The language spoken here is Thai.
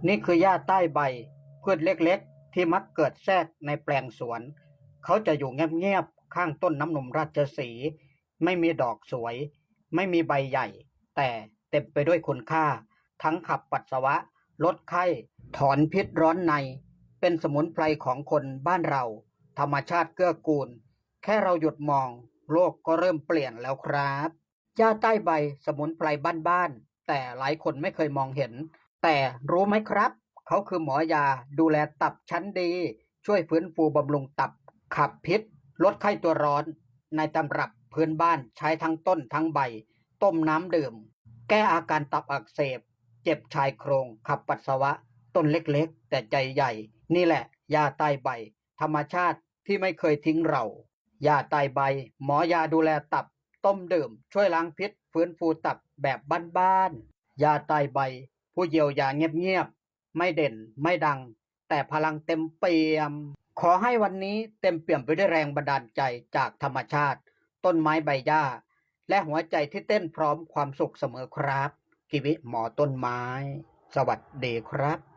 นี่คือหญ้าใต้ใบพืชเล็กๆที่มักเกิดแทรกในแปลงสวนเขาจะอยู่เงียบๆข้างต้นน้ำนมราชสีห์ไม่มีดอกสวยไม่มีใบใหญ่แต่เต็มไปด้วยคุณค่าทั้งขับปัสสาวะลดไข้ถอนพิษร้อนในเป็นสมุนไพรของคนบ้านเราธรรมชาติเกื้อกูลแค่เราหยุดมองโลกก็เริ่มเปลี่ยนแล้วครับหญ้าใต้ใบสมุนไพรบ้านๆแต่หลายคนไม่เคยมองเห็น แต่รู้ไหมครับเขาคือหมอยาดูแลตับชั้นดีช่วยฟื้นฟูบำรุงตับขับพิษลดไข้ตัวร้อนในตำรับพื้นบ้านใช้ทั้งต้นทั้งใบต้มน้ำดื่มแก้อาการตับอักเสบเจ็บชายโครงขับปัสสาวะต้นเล็กๆแต่ใจใหญ่นี่แหละยาใต้ใบธรรมชาติที่ไม่เคยทิ้งเรายาใต้ใบหมอยาดูแลตับต้มดื่มช่วยล้างพิษฟื้นฟูตับแบบบ้านๆยาใต้ใบ ผู้เยียวยาเงียบๆไม่เด่นไม่ดังแต่พลังเต็มเปี่ยมขอให้วันนี้เต็มเปี่ยมไปด้วยแรงบันดาลใจจากธรรมชาติต้นไม้ใบหญ้าและหัวใจที่เต้นพร้อมความสุขเสมอครับกิวิหมอต้นไม้สวัสดีครับ